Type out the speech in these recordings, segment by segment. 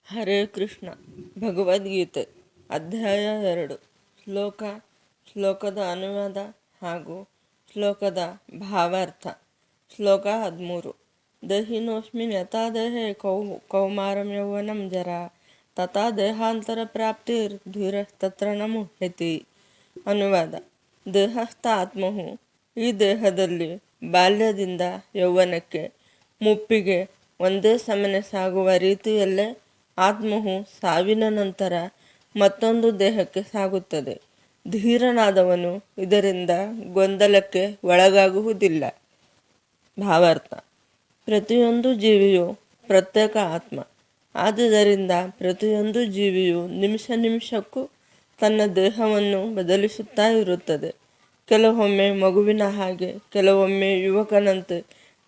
ಹರೇ ಕೃಷ್ಣ. ಭಗವದ್ಗೀತೆ ಅಧ್ಯಾಯ 2. ಶ್ಲೋಕದ ಅನುವಾದ ಹಾಗೂ ಶ್ಲೋಕದ ಭಾವಾರ್ಥ. ಶ್ಲೋಕ 13. ದೇಹಿನೋಸ್ಮಿನ್ ಯಥಾ ದೇಹೇ ಕೌಮಾರಂ ಯೌವನಂ ಜರಾ ತಥಾ ದೇಹಾಂತರ ಪ್ರಾಪ್ತಿರ್ ಧೀರಸ್ತತ್ರ ನ ಮುಹ್ಯತಿ. ಅನುವಾದ: ದೇಹಸ್ಥ ಆತ್ಮವು ಈ ದೇಹದಲ್ಲಿ ಬಾಲ್ಯದಿಂದ ಯೌವನಕ್ಕೆ, ಮುಪ್ಪಿಗೆ ಒಂದೇ ಸಮನೆ ಸಾಗುವ ರೀತಿಯಲ್ಲೇ ಆತ್ಮವು ಸಾವಿನ ನಂತರ ಮತ್ತೊಂದು ದೇಹಕ್ಕೆ ಸಾಗುತ್ತದೆ. ಧೀರನಾದವನು ಇದರಿಂದ ಗೊಂದಲಕ್ಕೆ ಒಳಗಾಗುವುದಿಲ್ಲ. ಭಾವಾರ್ಥ: ಪ್ರತಿಯೊಂದು ಜೀವಿಯು ಪ್ರತ್ಯೇಕ ಆತ್ಮ. ಆದುದರಿಂದ ಪ್ರತಿಯೊಂದು ಜೀವಿಯು ನಿಮಿಷ ನಿಮಿಷಕ್ಕೂ ತನ್ನ ದೇಹವನ್ನು ಬದಲಿಸುತ್ತಾ ಇರುತ್ತದೆ. ಕೆಲವೊಮ್ಮೆ ಮಗುವಿನ ಹಾಗೆ, ಕೆಲವೊಮ್ಮೆ ಯುವಕನಂತೆ,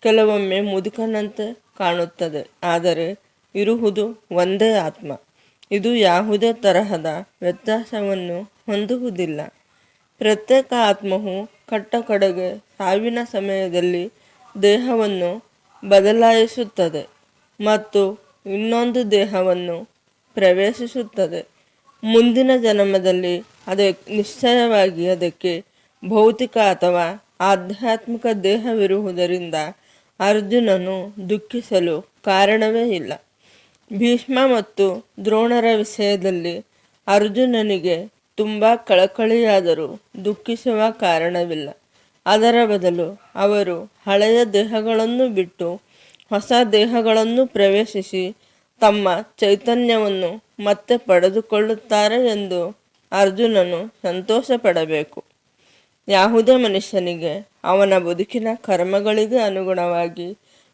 ಕೆಲವೊಮ್ಮೆ ಮುದುಕನಂತೆ ಕಾಣುತ್ತದೆ. ಆದರೆ ಇರುವುದು ಒಂದೇ ಆತ್ಮ. ಇದು ಯಾವುದೇ ತರಹದ ವ್ಯತ್ಯಾಸವನ್ನು ಹೊಂದುವುದಿಲ್ಲ. ಪ್ರತ್ಯೇಕ ಆತ್ಮವು ಕಡೆಗೆ ಸಾವಿನ ಸಮಯದಲ್ಲಿ ದೇಹವನ್ನು ಬದಲಾಯಿಸುತ್ತದೆ ಮತ್ತು ಇನ್ನೊಂದು ದೇಹವನ್ನು ಪ್ರವೇಶಿಸುತ್ತದೆ. ಮುಂದಿನ ಜನ್ಮದಲ್ಲಿ ನಿಶ್ಚಯವಾಗಿ ಅದಕ್ಕೆ ಭೌತಿಕ ಅಥವಾ ಆಧ್ಯಾತ್ಮಿಕ ದೇಹವಿರುವುದರಿಂದ ಅರ್ಜುನನು ದುಃಖಿಸಲು ಕಾರಣವೇ ಇಲ್ಲ. ಭೀಷ್ಮ ಮತ್ತು ದ್ರೋಣರ ವಿಷಯದಲ್ಲಿ ಅರ್ಜುನನಿಗೆ ತುಂಬ ಕಳಕಳಿಯಾದರೂ ದುಃಖಿಸುವ ಕಾರಣವಿಲ್ಲ. ಅದರ ಬದಲು ಅವರು ಹಳೆಯ ದೇಹಗಳನ್ನು ಬಿಟ್ಟು ಹೊಸ ದೇಹಗಳನ್ನು ಪ್ರವೇಶಿಸಿ ತಮ್ಮ ಚೈತನ್ಯವನ್ನು ಮತ್ತೆ ಪಡೆದುಕೊಳ್ಳುತ್ತಾರೆ ಎಂದು ಅರ್ಜುನನು ಸಂತೋಷ ಪಡಬೇಕು. ಯಾವುದೇ ಮನುಷ್ಯನಿಗೆ ಅವನ ಬದುಕಿನ ಕರ್ಮಗಳಿಗೆ ಅನುಗುಣವಾಗಿ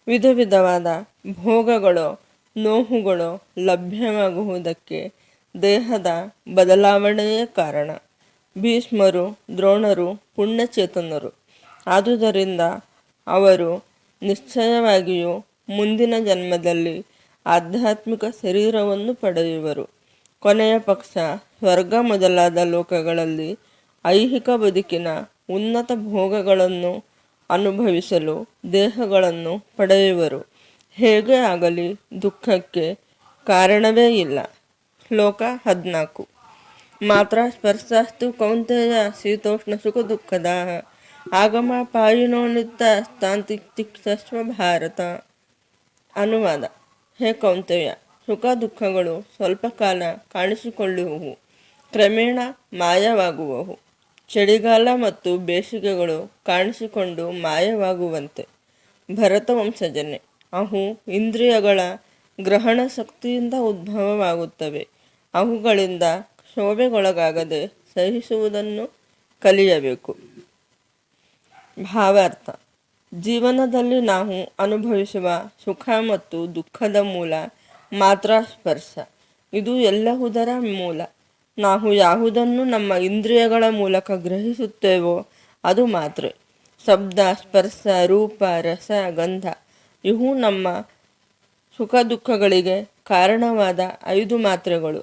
ವಿಧ ವಿಧವಾದ ಭೋಗಗಳು, ನೋವುಗಳು ಲಭ್ಯವಾಗುವುದಕ್ಕೆ ದೇಹದ ಬದಲಾವಣೆಯೇ ಕಾರಣ. ಭೀಷ್ಮರು, ದ್ರೋಣರು ಪುಣ್ಯಚೇತನರು. ಆದುದರಿಂದ ಅವರು ನಿಶ್ಚಯವಾಗಿಯೂ ಮುಂದಿನ ಜನ್ಮದಲ್ಲಿ ಆಧ್ಯಾತ್ಮಿಕ ಶರೀರವನ್ನು ಪಡೆಯುವರು. ಕೊನೆಯ ಪಕ್ಷ ಸ್ವರ್ಗ ಮೊದಲಾದ ಲೋಕಗಳಲ್ಲಿ ಐಹಿಕ ಬದುಕಿನ ಉನ್ನತ ಭೋಗಗಳನ್ನು ಅನುಭವಿಸಲು ದೇಹಗಳನ್ನು ಪಡೆಯುವರು. ಹೇಗೆ ಆಗಲಿ ದುಃಖಕ್ಕೆ ಕಾರಣವೇ ಇಲ್ಲ. ಶ್ಲೋಕ 14. ಮಾತ್ರ ಸ್ಪರ್ಶಾಸ್ತು ಕೌಂತೆಯ ಶೀತೋಷ್ಣ ಸುಖ ದುಃಖದ ಆಗಮಪಾಯಿನೋ ನಿತ್ಯ ಸ್ಥಾಂತಿಕ್ಷಸ್ವ ಭಾರತ. ಅನುವಾದ: ಹೇ ಕೌಂತೆಯ, ಸುಖ ದುಃಖಗಳು ಸ್ವಲ್ಪ ಕಾಲ ಕಾಣಿಸಿಕೊಳ್ಳುವವು, ಕ್ರಮೇಣ ಮಾಯವಾಗುವವು. ಚಳಿಗಾಲ ಮತ್ತು ಬೇಸಿಗೆಗಳು ಕಾಣಿಸಿಕೊಂಡು ಮಾಯವಾಗುವಂತೆ. ಭರತ ವಂಶಜನೆ, ಅವು ಇಂದ್ರಿಯಗಳ ಗ್ರಹಣ ಶಕ್ತಿಯಿಂದ ಉದ್ಭವವಾಗುತ್ತವೆ. ಅವುಗಳಿಂದ ಕ್ಷೋಭೆಗೊಳಗಾಗದೆ ಸಹಿಸುವುದನ್ನು ಕಲಿಯಬೇಕು. ಭಾವಾರ್ಥ: ಜೀವನದಲ್ಲಿ ನಾವು ಅನುಭವಿಸುವ ಸುಖ ಮತ್ತು ದುಃಖದ ಮೂಲ ಮಾತ್ರ ಸ್ಪರ್ಶ. ಇದು ಎಲ್ಲವುದರ ಮೂಲ. ನಾವು ಯಾವುದನ್ನು ನಮ್ಮ ಇಂದ್ರಿಯಗಳ ಮೂಲಕ ಗ್ರಹಿಸುತ್ತೇವೋ ಅದು ಮಾತ್ರೆ. ಶಬ್ದ, ಸ್ಪರ್ಶ, ರೂಪ, ರಸ, ಗಂಧ ಇವು ನಮ್ಮ ಸುಖ ದುಃಖಗಳಿಗೆ ಕಾರಣವಾದ 5 ಮಾತ್ರೆಗಳು.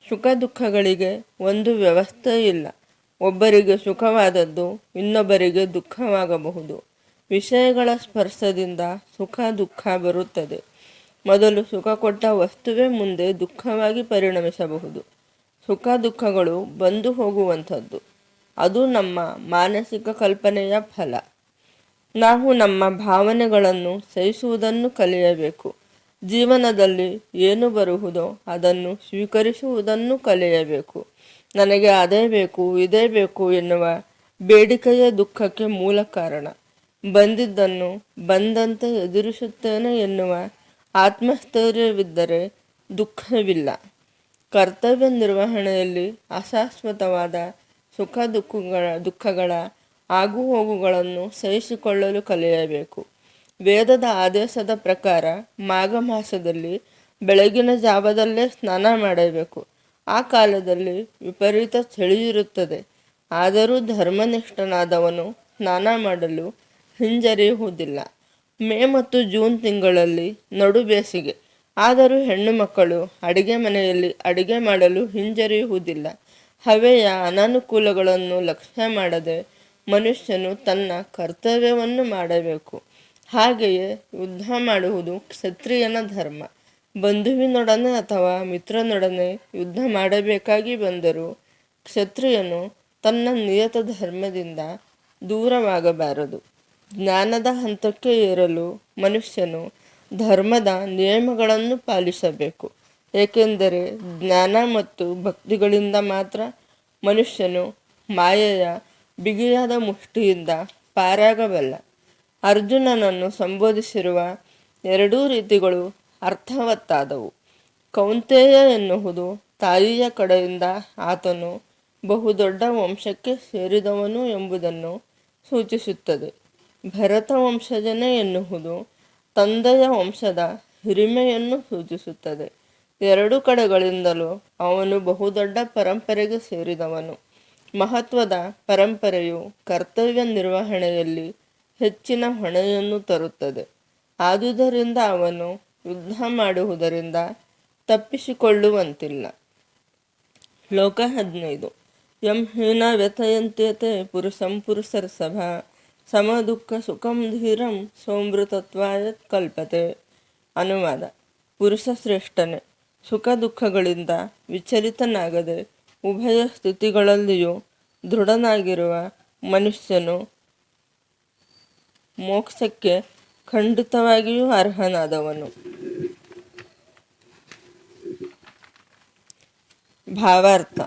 ಸುಖ ದುಃಖಗಳಿಗೆ ಒಂದು ವ್ಯವಸ್ಥೆ ಇಲ್ಲ. ಒಬ್ಬರಿಗೆ ಸುಖವಾದದ್ದು ಇನ್ನೊಬ್ಬರಿಗೆ ದುಃಖವಾಗಬಹುದು. ವಿಷಯಗಳ ಸ್ಪರ್ಶದಿಂದ ಸುಖ ದುಃಖ ಬರುತ್ತದೆ. ಮೊದಲು ಸುಖ ಕೊಟ್ಟ ವಸ್ತುವೇ ಮುಂದೆ ದುಃಖವಾಗಿ ಪರಿಣಮಿಸಬಹುದು. ಸುಖ ದುಃಖಗಳು ಬಂದು ಹೋಗುವಂಥದ್ದು. ಅದು ನಮ್ಮ ಮಾನಸಿಕ ಕಲ್ಪನೆಯ ಫಲ. ನಾವು ನಮ್ಮ ಭಾವನೆಗಳನ್ನು ಸಹಿಸುವುದನ್ನು ಕಲಿಯಬೇಕು. ಜೀವನದಲ್ಲಿ ಏನು ಬರುವುದೋ ಅದನ್ನು ಸ್ವೀಕರಿಸುವುದನ್ನು ಕಲಿಯಬೇಕು. ನನಗೆ ಅದೇ ಬೇಕು, ಇದೇ ಬೇಕು ಎನ್ನುವ ಬೇಡಿಕೆಯೇ ದುಃಖಕ್ಕೆ ಮೂಲ ಕಾರಣ. ಬಂದಿದ್ದನ್ನು ಬಂದಂತೆ ಎದುರಿಸುತ್ತೇನೆ ಎನ್ನುವ ಆತ್ಮಸ್ಥೈರ್ಯವಿದ್ದರೆ ದುಃಖವಿಲ್ಲ. ಕರ್ತವ್ಯ ನಿರ್ವಹಣೆಯಲ್ಲಿ ಅಶಾಶ್ವತವಾದ ಸುಖ ದುಃಖಗಳ ಆಗುಹೋಗುಗಳನ್ನು ಸಹಿಸಿಕೊಳ್ಳಲು ಕಲಿಯಬೇಕು. ವೇದದ ಆದೇಶದ ಪ್ರಕಾರ ಮಾಘ ಮಾಸದಲ್ಲಿ ಬೆಳಗಿನ ಜಾವದಲ್ಲೇ ಸ್ನಾನ ಮಾಡಬೇಕು. ಆ ಕಾಲದಲ್ಲಿ ವಿಪರೀತ ಚಳಿಯಿರುತ್ತದೆ. ಆದರೂ ಧರ್ಮನಿಷ್ಠನಾದವನು ಸ್ನಾನ ಮಾಡಲು ಹಿಂಜರಿಯುವುದಿಲ್ಲ. ಮೇ ಮತ್ತು ಜೂನ್ ತಿಂಗಳಲ್ಲಿ ನಡು ಬೇಸಿಗೆ. ಆದರೂ ಹೆಣ್ಣು ಮಕ್ಕಳು ಅಡಿಗೆ ಮನೆಯಲ್ಲಿ ಅಡಿಗೆ ಮಾಡಲು ಹಿಂಜರಿಯುವುದಿಲ್ಲ. ಹವೆಯ ಅನಾನುಕೂಲಗಳನ್ನು ಲಕ್ಷ್ಯ ಮಾಡದೆ ಮನುಷ್ಯನು ತನ್ನ ಕರ್ತವ್ಯವನ್ನು ಮಾಡಬೇಕು. ಹಾಗೆಯೇ ಯುದ್ಧ ಮಾಡುವುದು ಕ್ಷತ್ರಿಯನ ಧರ್ಮ. ಬಂಧುವಿನೊಡನೆ ಅಥವಾ ಮಿತ್ರನೊಡನೆ ಯುದ್ಧ ಮಾಡಬೇಕಾಗಿ ಬಂದರೂ ಕ್ಷತ್ರಿಯನು ತನ್ನ ನಿಯತ ಧರ್ಮದಿಂದ ದೂರವಾಗಬಾರದು. ಜ್ಞಾನದ ಹಂತಕ್ಕೆ ಏರಲು ಮನುಷ್ಯನು ಧರ್ಮದ ನಿಯಮಗಳನ್ನು ಪಾಲಿಸಬೇಕು. ಏಕೆಂದರೆ ಜ್ಞಾನ ಮತ್ತು ಭಕ್ತಿಗಳಿಂದ ಮಾತ್ರ ಮನುಷ್ಯನು ಮಾಯೆಯ ಬಿಗಿಯಾದ ಮುಷ್ಟಿಯಿಂದ ಪಾರಾಗಬಲ್ಲ. ಅರ್ಜುನನನ್ನು ಸಂಬೋಧಿಸಿರುವ ಎರಡೂ ರೀತಿಗಳು ಅರ್ಥವತ್ತಾದವು. ಕೌಂತೆಯ ಎನ್ನುವುದು ತಾಯಿಯ ಕಡೆಯಿಂದ ಆತನು ಬಹುದೊಡ್ಡ ವಂಶಕ್ಕೆ ಸೇರಿದವನು ಎಂಬುದನ್ನು ಸೂಚಿಸುತ್ತದೆ. ಭರತ ವಂಶಜನೇ ಎನ್ನುವುದು ತಂದೆಯ ವಂಶದ ಹಿರಿಮೆಯನ್ನು ಸೂಚಿಸುತ್ತದೆ. ಎರಡು ಕಡೆಗಳಿಂದಲೂ ಅವನು ಬಹುದೊಡ್ಡ ಪರಂಪರೆಗೆ ಸೇರಿದವನು. ಮಹತ್ವದ ಪರಂಪರೆಯು ಕರ್ತವ್ಯ ನಿರ್ವಹಣೆಯಲ್ಲಿ ಹೆಚ್ಚಿನ ಹೊಣೆಯನ್ನು ತರುತ್ತದೆ. ಆದುದರಿಂದ ಅವನು ಯುದ್ಧ ಮಾಡುವುದರಿಂದ ತಪ್ಪಿಸಿಕೊಳ್ಳುವಂತಿಲ್ಲ. ಶ್ಲೋಕ 15. ಯಂ ಹೀನ ವ್ಯಥಯಂತ್ಯತೆ ಪುರುಷಂ ಪುರುಷರ್ಷಭಾ ಸಮ ದುಃಖ ಸುಖಂ ಧೀರಂ ಸೋಮೃತತ್ವಾಯ ಕಲ್ಪತೆ. ಅನುವಾದ: ಪುರುಷ ಶ್ರೇಷ್ಠನೇ, ಸುಖ ದುಃಖಗಳಿಂದ ವಿಚಲಿತನಾಗದೆ ಉಭಯ ಸ್ಥಿತಿಗಳಲ್ಲಿಯೂ ದೃಢನಾಗಿರುವ ಮನುಷ್ಯನು ಮೋಕ್ಷಕ್ಕೆ ಖಂಡಿತವಾಗಿಯೂ ಅರ್ಹನಾದವನು. ಭಾವಾರ್ಥ: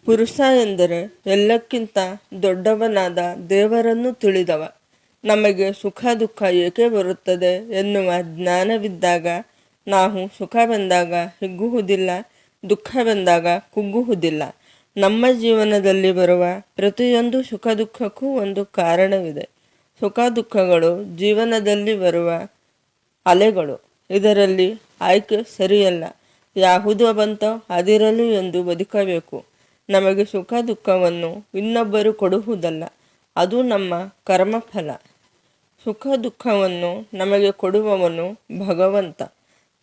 ಪುರುಷ ಎಂದರೆ ಎಲ್ಲಕ್ಕಿಂತ ದೊಡ್ಡವನಾದ ದೇವರನ್ನು ತಿಳಿದವ. ನಮಗೆ ಸುಖ ದುಃಖ ಏಕೆ ಬರುತ್ತದೆ ಎನ್ನುವ ಜ್ಞಾನವಿದ್ದಾಗ ನಾವು ಸುಖ ಬಂದಾಗ ಹಿಗ್ಗುವುದಿಲ್ಲ, ದುಃಖ ಬಂದಾಗ ಕುಗ್ಗುವುದಿಲ್ಲ. ನಮ್ಮ ಜೀವನದಲ್ಲಿ ಬರುವ ಪ್ರತಿಯೊಂದು ಸುಖ ದುಃಖಕ್ಕೂ ಒಂದು ಕಾರಣವಿದೆ. ಸುಖ ದುಃಖಗಳು ಜೀವನದಲ್ಲಿ ಬರುವ ಅಲೆಗಳು. ಇದರಲ್ಲಿ ಆಯ್ಕೆ ಸರಿಯಲ್ಲ. ಯಾವುದು ಬಂತೋ ಅದಿರಲಿ ಎಂದು ಬದುಕಬೇಕು. ನಮಗೆ ಸುಖ ದುಃಖವನ್ನು ಇನ್ನೊಬ್ಬರು ಕೊಡುವುದಲ್ಲ, ಅದು ನಮ್ಮ ಕರ್ಮಫಲ. ಸುಖ ದುಃಖವನ್ನು ನಮಗೆ ಕೊಡುವವನು ಭಗವಂತ.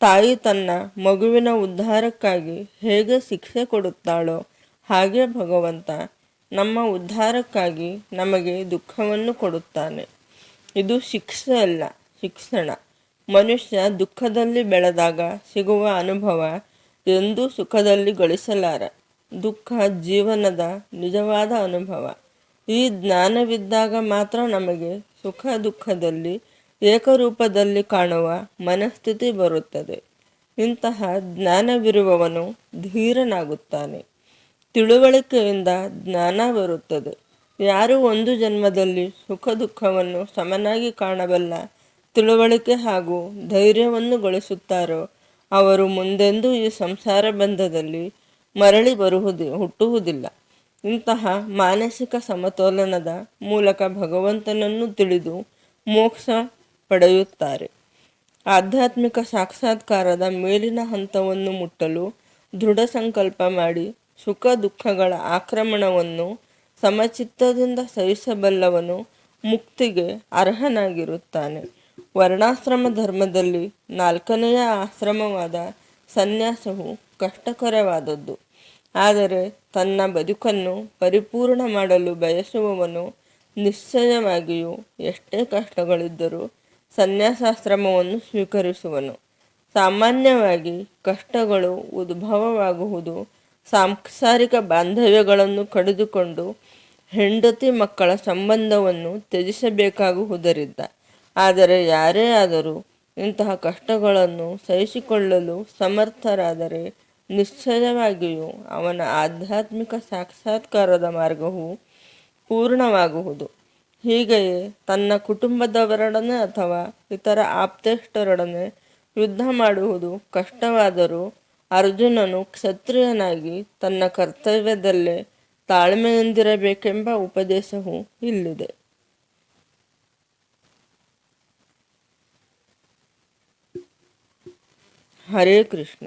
ತಾಯಿ ತನ್ನ ಮಗುವಿನ ಉದ್ಧಾರಕ್ಕಾಗಿ ಹೇಗೆ ಶಿಕ್ಷೆ ಕೊಡುತ್ತಾಳೋ ಹಾಗೆ ಭಗವಂತ ನಮ್ಮ ಉದ್ಧಾರಕ್ಕಾಗಿ ನಮಗೆ ದುಃಖವನ್ನು ಕೊಡುತ್ತಾನೆ. ಇದು ಶಿಕ್ಷೆ ಅಲ್ಲ, ಶಿಕ್ಷಣ. ಮನುಷ್ಯ ದುಃಖದಲ್ಲಿ ಬೆಳೆದಾಗ ಸಿಗುವ ಅನುಭವ ಎಂದೂ ಸುಖದಲ್ಲಿ ಗಳಿಸಲಾರ. ದುಃಖ ಜೀವನದ ನಿಜವಾದ ಅನುಭವ. ಈ ಜ್ಞಾನವಿದ್ದಾಗ ಮಾತ್ರ ನಮಗೆ ಸುಖ ದುಃಖದಲ್ಲಿ ಏಕರೂಪದಲ್ಲಿ ಕಾಣುವ ಮನಸ್ಥಿತಿ ಬರುತ್ತದೆ. ಇಂತಹ ಜ್ಞಾನವಿರುವವನು ಧೀರನಾಗುತ್ತಾನೆ. ತಿಳುವಳಿಕೆಯಿಂದ ಜ್ಞಾನ ಬರುತ್ತದೆ. ಯಾರು ಒಂದು ಜನ್ಮದಲ್ಲಿ ಸುಖ ದುಃಖವನ್ನು ಸಮನಾಗಿ ಕಾಣಬಲ್ಲ ತಿಳುವಳಿಕೆ ಹಾಗೂ ಧೈರ್ಯವನ್ನು ಗಳಿಸುತ್ತಾರೋ ಅವರು ಮುಂದೆಂದೂ ಈ ಸಂಸಾರ ಬಂಧದಲ್ಲಿ ಮರಳಿ ಹುಟ್ಟುವುದಿಲ್ಲ. ಇಂತಹ ಮಾನಸಿಕ ಸಮತೋಲನದ ಮೂಲಕ ಭಗವಂತನನ್ನು ತಿಳಿದು ಮೋಕ್ಷ ಪಡೆಯುತ್ತಾರೆ. ಆಧ್ಯಾತ್ಮಿಕ ಸಾಕ್ಷಾತ್ಕಾರದ ಮೇಲಿನ ಹಂತವನ್ನು ಮುಟ್ಟಲು ದೃಢ ಸಂಕಲ್ಪ ಮಾಡಿ ಸುಖ ದುಃಖಗಳ ಆಕ್ರಮಣವನ್ನು ಸಮಚಿತ್ತದಿಂದ ಸಹಿಸಬಲ್ಲವನು ಮುಕ್ತಿಗೆ ಅರ್ಹನಾಗಿರುತ್ತಾನೆ. ವರ್ಣಾಶ್ರಮ ಧರ್ಮದಲ್ಲಿ 4ನೆಯ ಆಶ್ರಮವಾದ ಸನ್ಯಾಸವು ಕಷ್ಟಕರವಾದದ್ದು. ಆದರೆ ತನ್ನ ಬದುಕನ್ನು ಪರಿಪೂರ್ಣ ಮಾಡಲು ಬಯಸುವವನು ನಿಶ್ಚಯವಾಗಿಯೂ ಎಷ್ಟೇ ಕಷ್ಟಗಳಿದ್ದರೂ ಸನ್ಯಾಸಾಶ್ರಮವನ್ನು ಸ್ವೀಕರಿಸುವನು. ಸಾಮಾನ್ಯವಾಗಿ ಕಷ್ಟಗಳು ಉದ್ಭವವಾಗುವುದು ಸಾಂಸಾರಿಕ ಬಾಂಧವ್ಯಗಳನ್ನು ಕಡಿದುಕೊಂಡು ಹೆಂಡತಿ ಮಕ್ಕಳ ಸಂಬಂಧವನ್ನು ತ್ಯಜಿಸಬೇಕಾಗುವುದರಿಂದ. ಆದರೆ ಯಾರೇ ಆದರೂ ಇಂತಹ ಕಷ್ಟಗಳನ್ನು ಸಹಿಸಿಕೊಳ್ಳಲು ಸಮರ್ಥರಾದರೆ ನಿಶ್ಚಯವಾಗಿಯೂ ಅವನ ಆಧ್ಯಾತ್ಮಿಕ ಸಾಕ್ಷಾತ್ಕಾರದ ಮಾರ್ಗವು ಪೂರ್ಣವಾಗುವುದು. ಹೀಗೆಯೇ ತನ್ನ ಕುಟುಂಬದವರೊಡನೆ ಅಥವಾ ಇತರ ಆಪ್ತೇಷ್ಟರೊಡನೆ ಯುದ್ಧ ಮಾಡುವುದು ಕಷ್ಟವಾದರೂ ಅರ್ಜುನನು ಕ್ಷತ್ರಿಯನಾಗಿ ತನ್ನ ಕರ್ತವ್ಯದಲ್ಲೇ ತಾಳ್ಮೆಯಿಂದಿರಬೇಕೆಂಬ ಉಪದೇಶವು ಇಲ್ಲಿದೆ. ಹರೇ ಕೃಷ್ಣ.